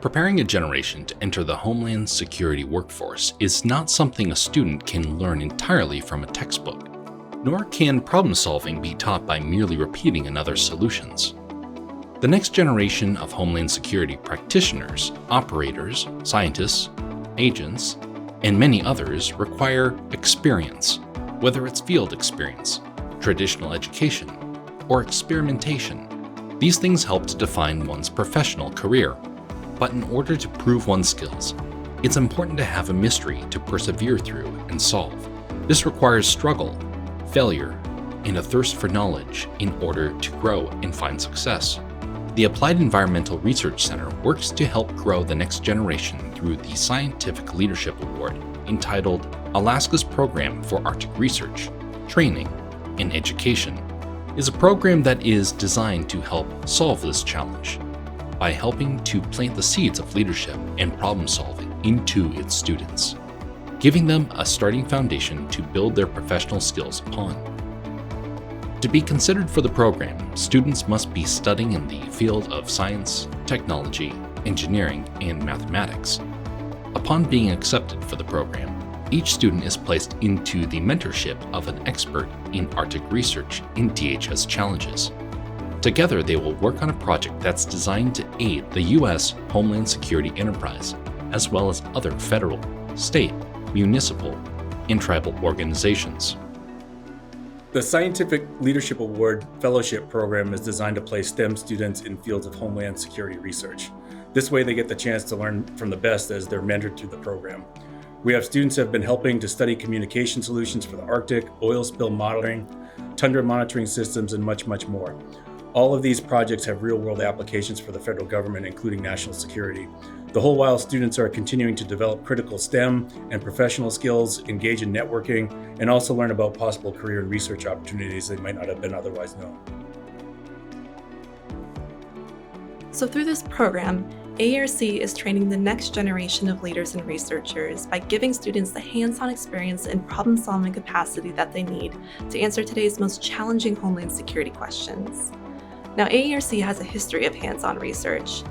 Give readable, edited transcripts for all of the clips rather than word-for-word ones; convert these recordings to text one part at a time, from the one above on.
Preparing a generation to enter the Homeland Security workforce is not something a student can learn entirely from a textbook, nor can problem solving be taught by merely repeating another's solutions. The next generation of Homeland Security practitioners, operators, scientists, agents, and many others require experience, whether it's field experience, traditional education, or experimentation. These things help to define one's professional career. But in order to prove one's skills, it's important to have a mystery to persevere through and solve. This requires struggle, failure, and a thirst for knowledge in order to grow and find success. The Applied Environmental Research Center works to help grow the next generation through the Scientific Leadership Award entitled Alaska's Program for Arctic Research, Training, and Education. It is a program that is designed to help solve this challenge by helping to plant the seeds of leadership and problem solving into its students, giving them a starting foundation to build their professional skills upon. To be considered for the program, students must be studying in the field of science, technology, engineering, and mathematics. Upon being accepted for the program, each student is placed into the mentorship of an expert in Arctic research in DHS challenges. Together, they will work on a project that's designed to aid the U.S. Homeland Security enterprise, as well as other federal, state, municipal, and tribal organizations. The Scientific Leadership Award Fellowship Program is designed to place STEM students in fields of Homeland Security research. This way, they get the chance to learn from the best as they're mentored through the program. We have students who have been helping to study communication solutions for the Arctic, oil spill modeling, tundra monitoring systems, and much, much more. All of these projects have real-world applications for the federal government, including national security. The whole while students are continuing to develop critical STEM and professional skills, engage in networking, and also learn about possible career and research opportunities they might not have been otherwise known. So through this program, AERC is training the next generation of leaders and researchers by giving students the hands-on experience and problem-solving capacity that they need to answer today's most challenging Homeland Security questions. Now, AERC has a history of hands-on research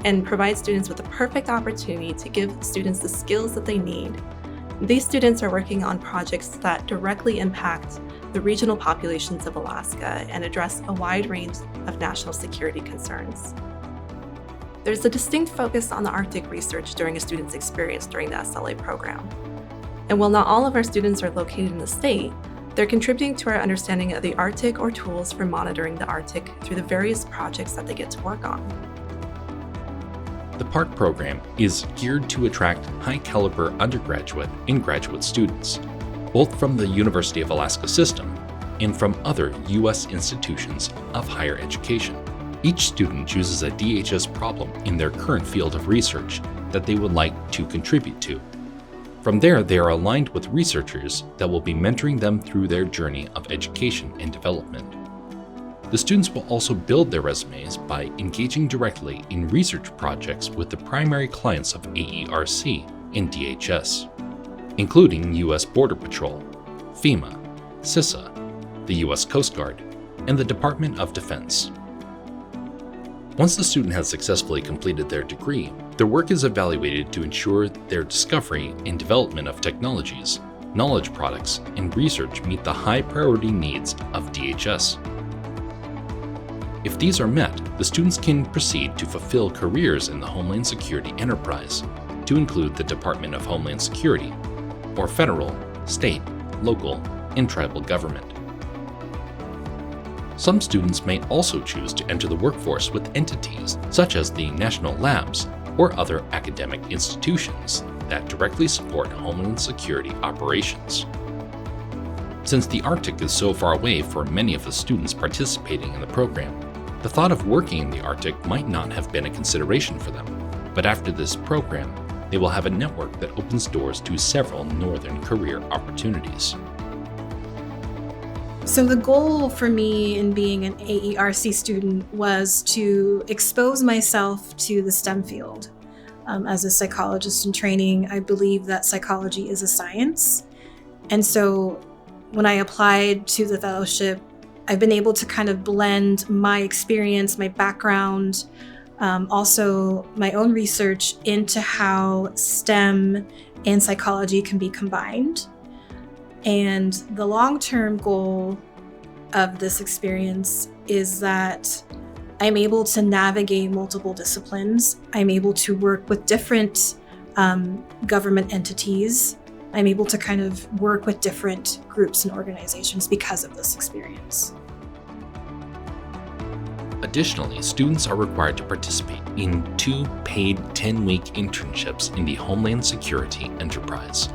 and provides students with the perfect opportunity to give students the skills that they need. These students are working on projects that directly impact the regional populations of Alaska and address a wide range of national security concerns. There's a distinct focus on the Arctic research during a student's experience during the SLA program. And while not all of our students are located in the state, they're contributing to our understanding of the Arctic or tools for monitoring the Arctic through the various projects that they get to work on. The PARTE program is geared to attract high-caliber undergraduate and graduate students, both from the University of Alaska system and from other U.S. institutions of higher education. Each student chooses a DHS problem in their current field of research that they would like to contribute to. From there, they are aligned with researchers that will be mentoring them through their journey of education and development. The students will also build their resumes by engaging directly in research projects with the primary clients of AERC and DHS, including U.S. Border Patrol, FEMA, CISA, the U.S. Coast Guard, and the Department of Defense. Once the student has successfully completed their degree, their work is evaluated to ensure their discovery and development of technologies, knowledge products, and research meet the high priority needs of DHS. If these are met, the students can proceed to fulfill careers in the Homeland Security enterprise, to include the Department of Homeland Security, or federal, state, local, and tribal government. Some students may also choose to enter the workforce with entities such as the national labs or other academic institutions that directly support Homeland Security operations. Since the Arctic is so far away for many of the students participating in the program, the thought of working in the Arctic might not have been a consideration for them. But after this program, they will have a network that opens doors to several northern career opportunities. So the goal for me in being an AERC student was to expose myself to the STEM field. As a psychologist in training, I believe that psychology is a science. And so when I applied to the fellowship, I've been able to kind of blend my experience, my background, Also my own research into how STEM and psychology can be combined. And the long-term goal of this experience is that I'm able to navigate multiple disciplines. I'm able to work with different government entities. I'm able to kind of work with different groups and organizations because of this experience. Additionally, students are required to participate in 2 paid 10-week internships in the Homeland Security enterprise.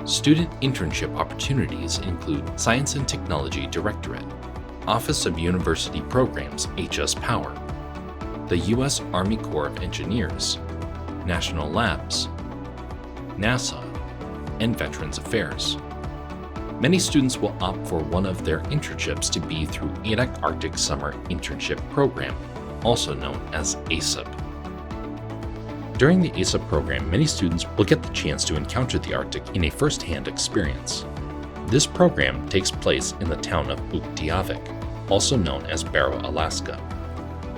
Student internship opportunities include Science and Technology Directorate, Office of University Programs HS Power, the U.S. Army Corps of Engineers, National Labs, NASA, and Veterans Affairs. Many students will opt for one of their internships to be through ADAC Arctic Summer Internship Program, also known as ASIP. During the ASIP program, many students will get the chance to encounter the Arctic in a first-hand experience. This program takes place in the town of Utqiagvik, also known as Barrow, Alaska.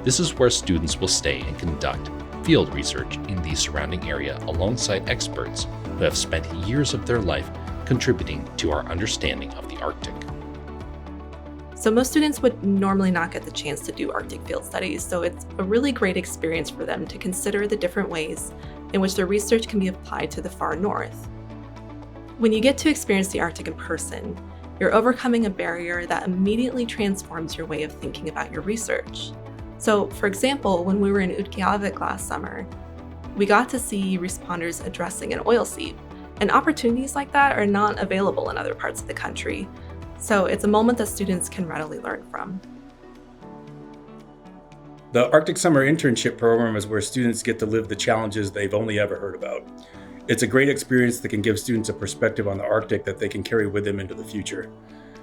This is where students will stay and conduct field research in the surrounding area alongside experts who have spent years of their life contributing to our understanding of the Arctic. So most students would normally not get the chance to do Arctic field studies, so it's a really great experience for them to consider the different ways in which their research can be applied to the far north. When you get to experience the Arctic in person, you're overcoming a barrier that immediately transforms your way of thinking about your research. So, for example, when we were in Utqiagvik last summer, we got to see responders addressing an oil seep, and opportunities like that are not available in other parts of the country. So it's a moment that students can readily learn from. The Arctic Summer Internship Program is where students get to live the challenges they've only ever heard about. It's a great experience that can give students a perspective on the Arctic that they can carry with them into the future.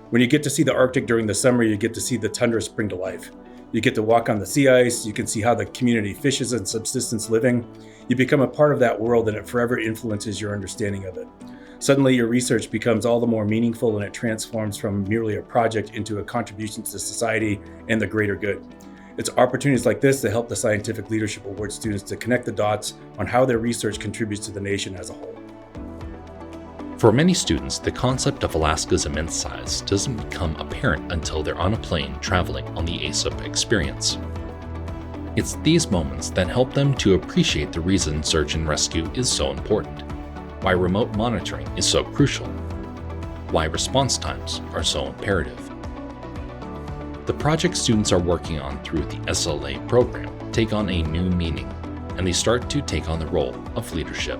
When you get to see the Arctic during the summer, you get to see the tundra spring to life. You get to walk on the sea ice, you can see how the community fishes and subsistence living. You become a part of that world and it forever influences your understanding of it. Suddenly your research becomes all the more meaningful and it transforms from merely a project into a contribution to society and the greater good. It's opportunities like this that help the Scientific Leadership Award students to connect the dots on how their research contributes to the nation as a whole. For many students, the concept of Alaska's immense size doesn't become apparent until they're on a plane traveling on the ASIP experience. It's these moments that help them to appreciate the reason search and rescue is so important, why remote monitoring is so crucial, why response times are so imperative. The projects students are working on through the SLA program take on a new meaning, and they start to take on the role of leadership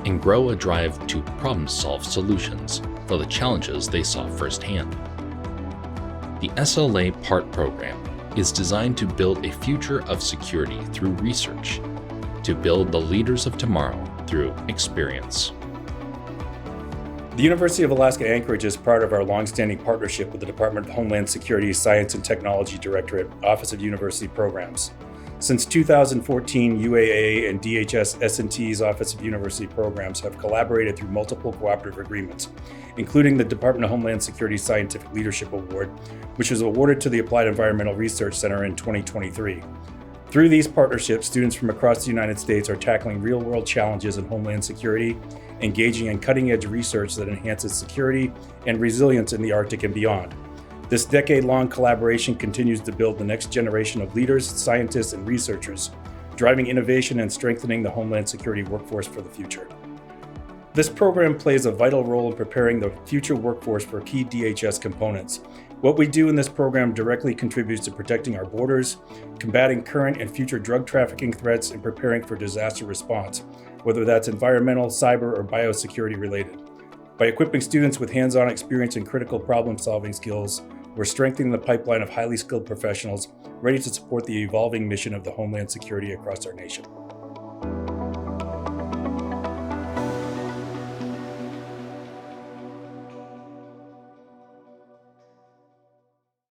and grow a drive to problem-solve solutions for the challenges they saw firsthand. The SLA PARTE program is designed to build a future of security through research, to build the leaders of tomorrow through experience. The University of Alaska Anchorage is part of our longstanding partnership with the Department of Homeland Security Science and Technology Directorate, Office of University Programs. Since 2014, UAA and DHS S&T's Office of University Programs have collaborated through multiple cooperative agreements, including the Department of Homeland Security Scientific Leadership Award, which was awarded to the Applied Environmental Research Center in 2023. Through these partnerships, students from across the United States are tackling real-world challenges in homeland security, engaging in cutting-edge research that enhances security and resilience in the Arctic and beyond. This decade-long collaboration continues to build the next generation of leaders, scientists, and researchers, driving innovation and strengthening the homeland security workforce for the future. This program plays a vital role in preparing the future workforce for key DHS components. What we do in this program directly contributes to protecting our borders, combating current and future drug trafficking threats, and preparing for disaster response, whether that's environmental, cyber, or biosecurity related. By equipping students with hands-on experience and critical problem-solving skills, we're strengthening the pipeline of highly skilled professionals ready to support the evolving mission of the Homeland Security across our nation.